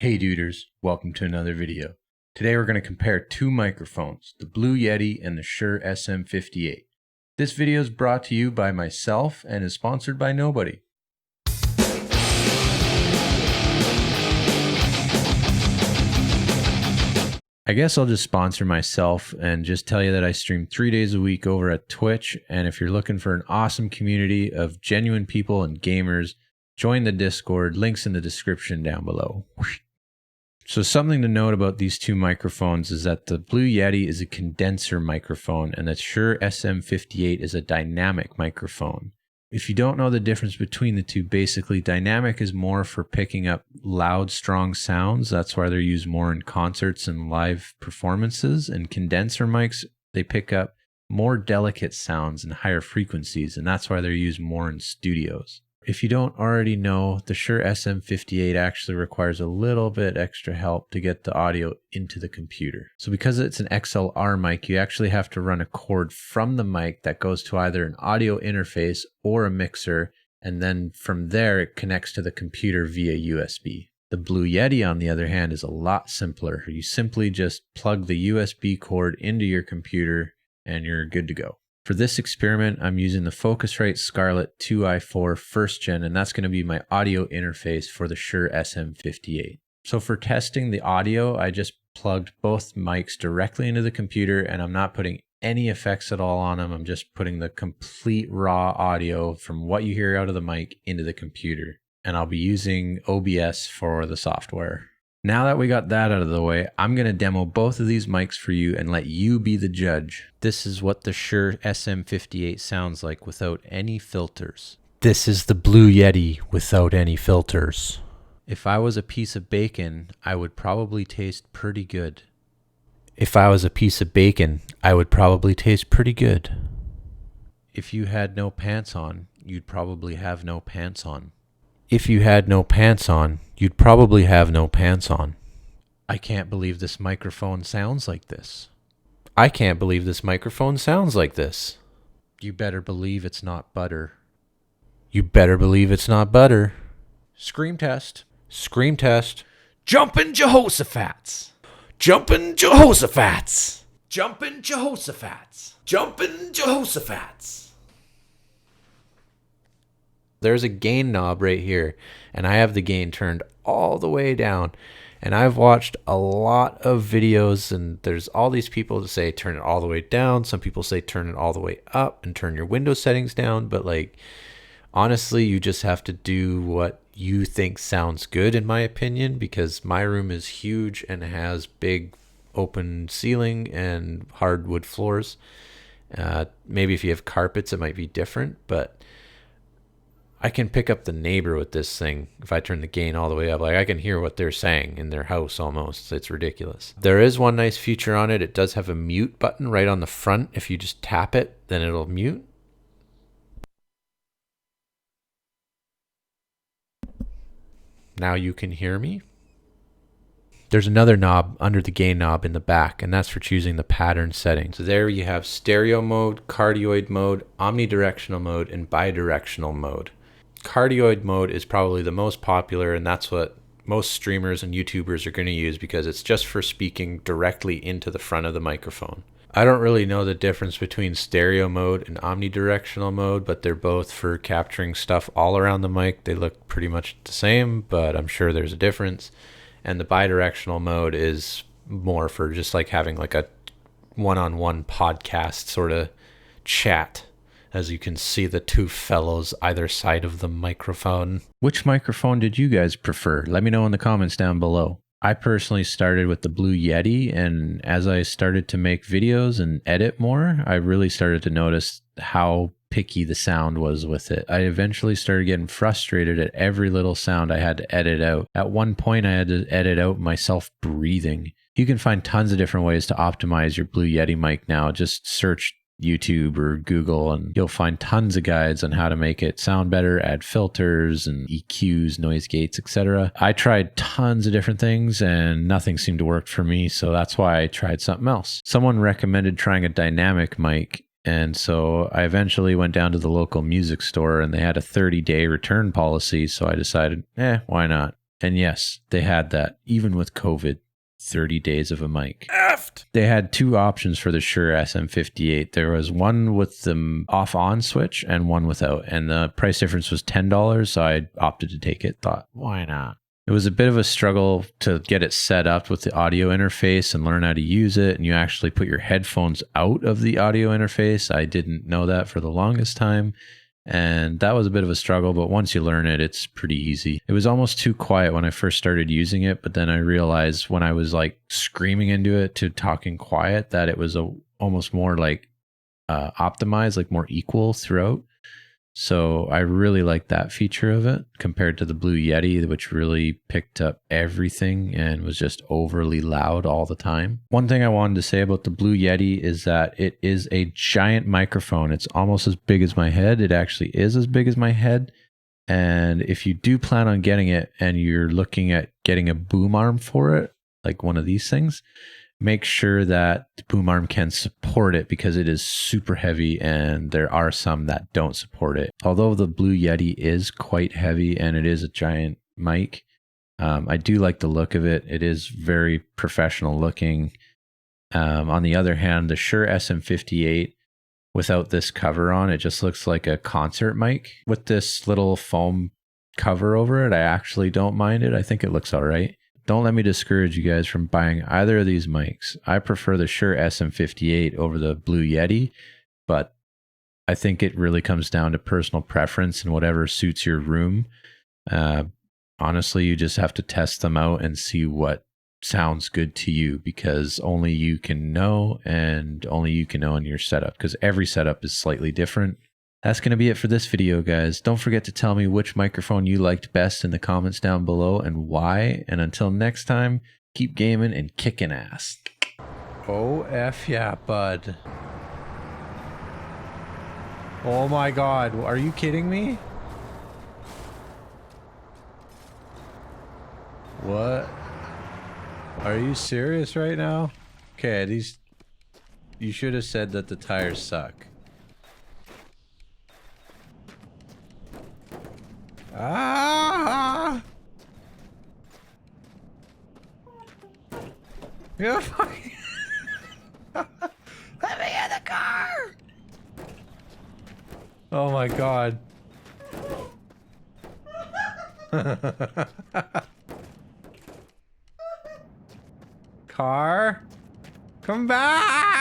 Hey duders, welcome to another video. Today we're going to compare two microphones, the Blue Yeti and the Shure SM58. This video is brought to you by myself and is sponsored by nobody. I guess I'll just sponsor myself and just tell you that I stream 3 days a week over at Twitch, and if you're looking for an awesome community of genuine people and gamers, join the Discord, links in the description down below. So something to note about these two microphones is that the Blue Yeti is a condenser microphone and the Shure SM58 is a dynamic microphone. If you don't know the difference between the two, basically dynamic is more for picking up loud, strong sounds. That's why they're used more in concerts and live performances. And condenser mics, they pick up more delicate sounds and higher frequencies, and that's why they're used more in studios. If you don't already know, the Shure SM58 actually requires a little bit extra help to get the audio into the computer. So because it's an XLR mic, you actually have to run a cord from the mic that goes to either an audio interface or a mixer, and then from there it connects to the computer via USB. The Blue Yeti, on the other hand, is a lot simpler. You simply just plug the USB cord into your computer and you're good to go. For this experiment, I'm using the Focusrite Scarlett 2i4 1st gen, and that's going to be my audio interface for the Shure SM58. So for testing the audio, I just plugged both mics directly into the computer, and I'm not putting any effects at all on them. I'm just putting the complete raw audio from what you hear out of the mic into the computer. And I'll be using OBS for the software. Now that we got that out of the way, I'm going to demo both of these mics for you and let you be the judge. This is what the Shure SM58 sounds like without any filters. This is the Blue Yeti without any filters. If I was a piece of bacon, I would probably taste pretty good. If I was a piece of bacon, I would probably taste pretty good. If you had no pants on, you'd probably have no pants on. If you had no pants on, you'd probably have no pants on. I can't believe this microphone sounds like this. I can't believe this microphone sounds like this. You better believe it's not butter. You better believe it's not butter. Scream test. Scream test. Jumpin' Jehoshaphat's. Jumpin' Jehoshaphat's. Jumpin' Jehoshaphat's. Jumpin' Jehoshaphat's. There's a gain knob right here, and I have the gain turned all the way down. And I've watched a lot of videos, and there's all these people that say turn it all the way down. Some people say turn it all the way up and turn your window settings down. But like, honestly, you just have to do what you think sounds good, in my opinion, because my room is huge and has big open ceiling and hardwood floors. Maybe if you have carpets, it might be different, but I can pick up the neighbor with this thing. If I turn the gain all the way up, like I can hear what they're saying in their house almost. It's ridiculous. There is one nice feature on it. It does have a mute button right on the front. If you just tap it, then it'll mute. Now you can hear me. There's another knob under the gain knob in the back, and that's for choosing the pattern setting. So there you have stereo mode, cardioid mode, omnidirectional mode, and bidirectional mode. Cardioid mode is probably the most popular, and that's what most streamers and YouTubers are going to use because it's just for speaking directly into the front of the microphone. I don't really know the difference between stereo mode and omnidirectional mode, but they're both for capturing stuff all around the mic. They look pretty much the same, but I'm sure there's a difference. And the bidirectional mode is more for just like having like a one-on-one podcast sort of chat. As you can see the two fellows either side of the microphone. Which microphone did you guys prefer? Let me know in the comments down below. I personally started with the Blue Yeti, and as I started to make videos and edit more, I really started to notice how picky the sound was with it. I eventually started getting frustrated at every little sound I had to edit out. At one point, I had to edit out myself breathing. You can find tons of different ways to optimize your Blue Yeti mic now. Just search YouTube or Google and you'll find tons of guides on how to make it sound better, add filters and EQs, noise gates, etc. I tried tons of different things and nothing seemed to work for me, so that's why I tried something else. Someone recommended trying a dynamic mic, and so I eventually went down to the local music store and they had a 30-day return policy, so I decided, why not? And yes, they had that. Even with COVID, 30 days of a mic. Effed! They had two options for the Shure SM58. There was one with the off-on switch and one without. And the price difference was $10, so I opted to take it. Thought, why not? It was a bit of a struggle to get it set up with the audio interface and learn how to use it. And you actually put your headphones out of the audio interface. I didn't know that for the longest time. And that was a bit of a struggle, but once you learn it, it's pretty easy. It was almost too quiet when I first started using it, but then I realized when I was like screaming into it to talking quiet that it was almost more like optimized, like more equal throughout. So I really like that feature of it compared to the Blue Yeti, which really picked up everything and was just overly loud all the time. One thing I wanted to say about the Blue Yeti is that it is a giant microphone. It's almost as big as my head. It actually is as big as my head. And if you do plan on getting it and you're looking at getting a boom arm for it, like one of these things, make sure that the boom arm can support it because it is super heavy and there are some that don't support it. Although the Blue Yeti is quite heavy and it is a giant mic, I do like the look of it. It is very professional looking. On the other hand, the Shure SM58 without this cover on, it just looks like a concert mic. With this little foam cover over it, I actually don't mind it. I think it looks all right. Don't let me discourage you guys from buying either of these mics. I prefer the Shure SM58 over the Blue Yeti, but I think it really comes down to personal preference and whatever suits your room. Honestly, you just have to test them out and see what sounds good to you because only you can know and only you can know in your setup because every setup is slightly different. That's going to be it for this video, guys. Don't forget to tell me which microphone you liked best in the comments down below and why. And until next time, keep gaming and kicking ass. Oh, F yeah, bud. Oh my God. Are you kidding me? What? Are you serious right now? Okay, you should have said that the tires suck. Ah! You're fucking. Let me in the car! Oh my God. Car? Come back!